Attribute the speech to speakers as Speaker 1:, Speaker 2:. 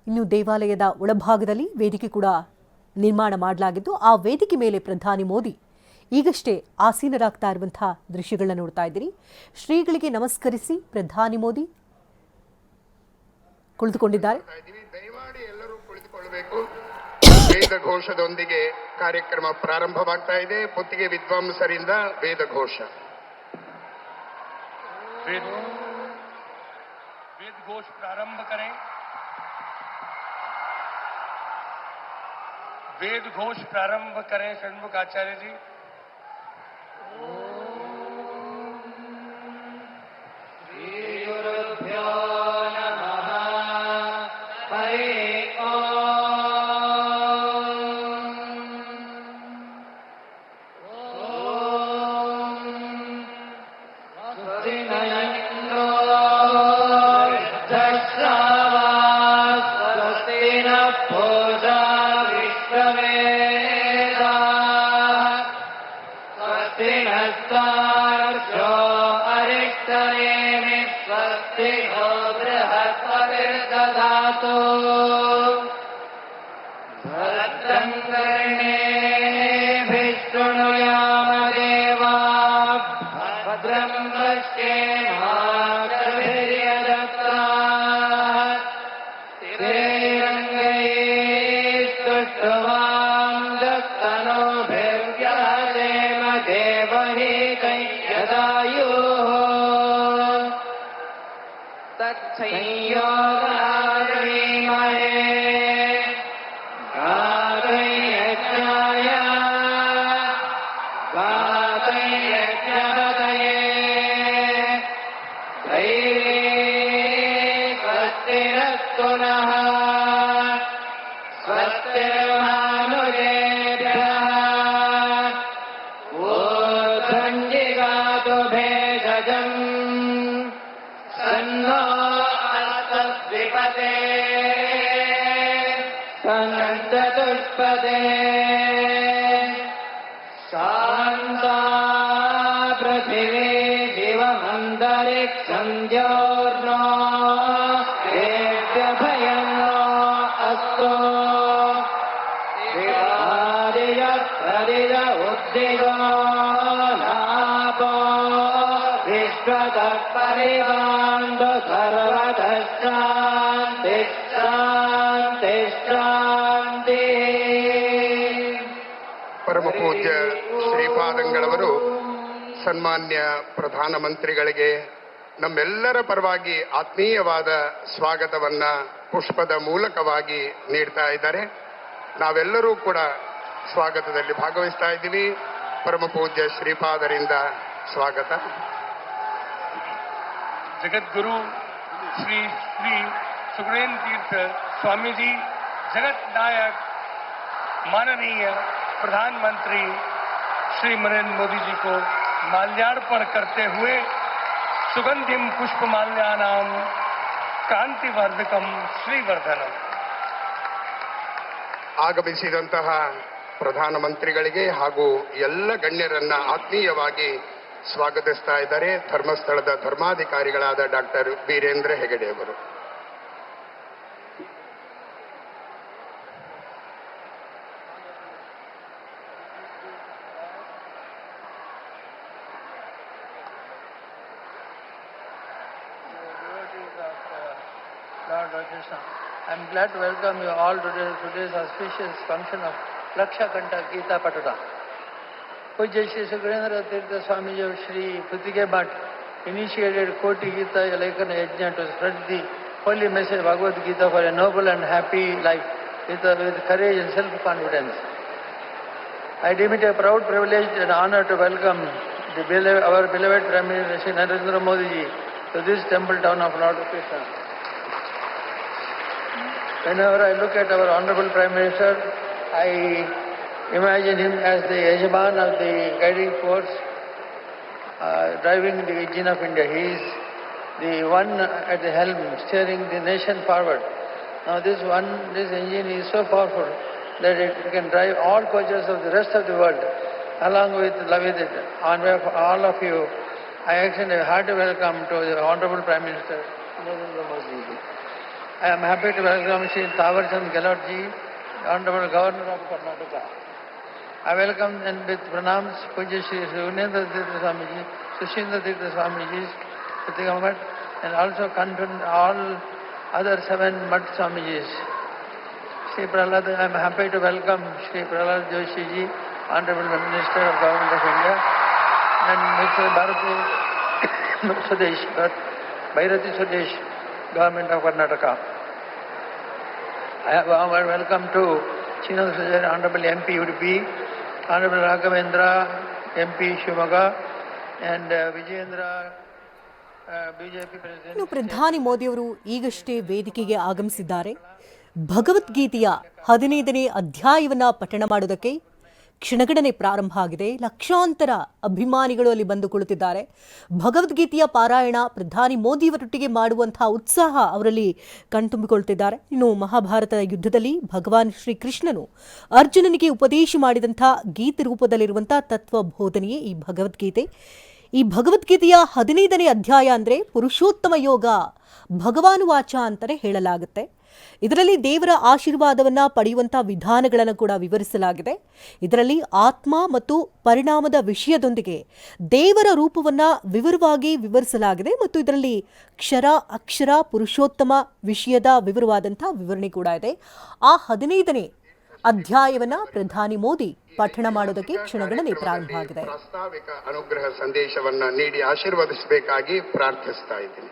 Speaker 1: ಇನ್ನು ದೇವಾಲಯದ ಒಳಭಾಗದಲ್ಲಿ ವೇದಿಕೆ ಕೂಡ ನಿರ್ಮಾಣ ಮಾಡಲಾಗಿದ್ದು ಆ ವೇದಿಕೆ ಮೇಲೆ ಪ್ರಧಾನಿ ಮೋದಿ ಈಗಷ್ಟೇ ಆಸೀನರಾಗ್ತಾ ಇರುವಂತಹ ದೃಶ್ಯಗಳನ್ನ ನೋಡ್ತಾ ಇದ್ದೀರಿ. ಶ್ರೀಗಳಿಗೆ ನಮಸ್ಕರಿಸಿ ಪ್ರಧಾನಿ ಮೋದಿ ಕುಳಿತುಕೊಂಡಿದ್ದಾರೆ.
Speaker 2: ದಯಮಾಡಿ ಎಲ್ಲರೂ ಕುಳಿತುಕೊಳ್ಳಬೇಕು. ವೇದ ಘೋಷದೊಂದಿಗೆ ಕಾರ್ಯಕ್ರಮ ಪ್ರಾರಂಭವಾಗ್ತಾ ಇದೆ. ಪೊತ್ತಿಗೆ ವಿದ್ವಾಂಸರಿಂದ ವೇದ ಘೋಷ.
Speaker 3: वेद घोष प्रारंभ करें. वेद घोष प्रारंभ करें षण्मुख आचार्य जी.
Speaker 2: ಪರಮ ಪೂಜ್ಯ ಶ್ರೀಪಾದಂಗಳವರು ಸನ್ಮಾನ್ಯ ಪ್ರಧಾನಮಂತ್ರಿಗಳಿಗೆ ನಮ್ಮೆಲ್ಲರ ಪರವಾಗಿ ಆತ್ಮೀಯವಾದ ಸ್ವಾಗತವನ್ನ ಪುಷ್ಪದ ಮೂಲಕವಾಗಿ ನೀಡ್ತಾ ಇದ್ದಾರೆ. ನಾವೆಲ್ಲರೂ ಕೂಡ ಸ್ವಾಗತದಲ್ಲಿ ಭಾಗವಹಿಸ್ತಾ ಇದ್ದೀವಿ. ಪರಮ ಪೂಜ್ಯ ಶ್ರೀಪಾದರಿಂದ ಸ್ವಾಗತ.
Speaker 3: जगतगुरु श्री श्री सुखदेव तीर्थ स्वामी जी, जगत नायक माननीय प्रधानमंत्री श्री नरेंद्र मोदी जी को माल्यार्पण करते हुए सुगंधिम पुष्पमाल्यानां क्रांतिवर्धकम ಶ್ರೀವರ್ಧನಂ.
Speaker 2: ಆಗಮಿಸಿದಂತಹ ಪ್ರಧಾನಮಂತ್ರಿಗಳಿಗೆ ಹಾಗೂ ಎಲ್ಲ ಗಣ್ಯರನ್ನ ಆತ್ಮೀಯವಾಗಿ ಸ್ವಾಗತಿಸ್ತಾ ಇದ್ದಾರೆ ಧರ್ಮಸ್ಥಳದ ಧರ್ಮಾಧಿಕಾರಿಗಳಾದ ಡಾಕ್ಟರ್ ವೀರೇಂದ್ರ ಹೆಗಡೆ ಅವರು.
Speaker 4: I am glad to welcome you all to today's auspicious function of Lakshakanta Gita Patuta. Pujya Shri Sukhrendra Tirtha Swamiji of Shri Puttige Bhatt initiated Koti Gita Lekana Yajna to spread the holy message Bhagavad Gita for a noble and happy life with courage and self-confidence. I deem it a proud privilege and honor to welcome our beloved Prime Minister Shri Narendra Modi ji to this temple town of Lord Krishna. Whenever I look at our Honorable Prime Minister, I imagine him as the Yajman of the guiding force, driving the engine of India. He is the one at the helm, steering the nation forward. Now this engine is so powerful that it can drive all coaches of the rest of the world along with it. On behalf of all of you, I extend a hearty welcome to the Honorable Prime Minister Narendra Modi ji. I am happy to welcome Shri Tawarchand Gehlot ji, Honorable Governor of Karnataka. I welcome and with pranams Pujya Shri Sunendra Tirtha Swamiji, Sushindra Tirtha Swamiji, Prathiga Math, and also confirm all other 7 Math Swamijis. Shri Prahlad, I am happy to welcome Shri Prahlad Joshi ji, Honorable Minister of Government of India, and Mr. Bharati Sudesh, Bhairati Sudesh, Government of Karnataka. I have a warm welcome to Chinad Sujay, Honorable MP Udupi, Honorable Raghavendra, MP Shivamoga, and Vijayendra, BJP President.
Speaker 1: ಇನ್ನು ಪ್ರಧಾನಿ ಮೋದಿಯವರು ಈಗಷ್ಟೇ ವೇದಿಕೆಗೆ ಆಗಮಿಸಿದ್ದಾರೆ. ಭಗವದ್ಗೀತೆಯ 15ನೇ ಅಧ್ಯಾಯವನ್ನ ಪಠಣ ಮಾಡೋದಕ್ಕೆ ಕ್ಷಣಗಣನೆ ಪ್ರಾರಂಭ ಆಗಿದೆ. ಲಕ್ಷಾಂತರ ಅಭಿಮಾನಿಗಳು ಅಲ್ಲಿ ಬಂದು ಕುಳಿತಿದ್ದಾರೆ. ಭಗವದ್ಗೀತೆಯ ಪಾರಾಯಣ ಪ್ರಧಾನಿ ಮೋದಿಯವರೊಟ್ಟಿಗೆ ಮಾಡುವಂತಹ ಉತ್ಸಾಹ ಅವರಲ್ಲಿ ಕಣ್ತುಂಬಿಕೊಳ್ತಿದ್ದಾರೆ. ಇನ್ನು ಮಹಾಭಾರತದ ಯುದ್ಧದಲ್ಲಿ ಭಗವಾನ್ ಶ್ರೀಕೃಷ್ಣನು ಅರ್ಜುನನಿಗೆ ಉಪದೇಶ ಮಾಡಿದಂಥ ಗೀತೆ ರೂಪದಲ್ಲಿರುವಂತಹ ತತ್ವ ಬೋಧನೆಯೇ ಈ ಭಗವದ್ಗೀತೆ. ಈ ಭಗವದ್ಗೀತೆಯ 15ನೇ ಅಧ್ಯಾಯ ಅಂದರೆ ಪುರುಷೋತ್ತಮ ಯೋಗ, ಭಗವಾನುವಾಚ ಅಂತಲೇ ಹೇಳಲಾಗುತ್ತೆ. ಇದರಲ್ಲಿ ದೇವರ ಆಶೀರ್ವಾದವನ್ನು ಪಡೆಯುವಂಥ ವಿಧಾನಗಳನ್ನು ಕೂಡ ವಿವರಿಸಲಾಗಿದೆ. ಇದರಲ್ಲಿ ಆತ್ಮ ಮತ್ತು ಪರಿಣಾಮದ ವಿಷಯದೊಂದಿಗೆ ದೇವರ ರೂಪವನ್ನು ವಿವರವಾಗಿ ವಿವರಿಸಲಾಗಿದೆ ಮತ್ತು ಇದರಲ್ಲಿ ಕ್ಷರ ಅಕ್ಷರ ಪುರುಷೋತ್ತಮ ವಿಷಯದ ವಿವರವಾದಂಥ ವಿವರಣೆ ಕೂಡ ಇದೆ. ಆ 15ನೇ ಅಧ್ಯಾಯವನ್ನು ಪ್ರಧಾನಿ ಮೋದಿ ಪಠಣ ಮಾಡೋದಕ್ಕೆ ಕ್ಷಣಗಣನೆ ಪ್ರಾರಂಭ ಆಗಿದೆ.
Speaker 2: ಪ್ರಾಸ್ತಾವಿಕ ಅನುಗ್ರಹ ಸಂದೇಶವನ್ನ ನೀಡಿ ಆಶೀರ್ವದಿಸಬೇಕಾಗಿ ಪ್ರಾರ್ಥಿಸ್ತಾ ಇದ್ದೀನಿ.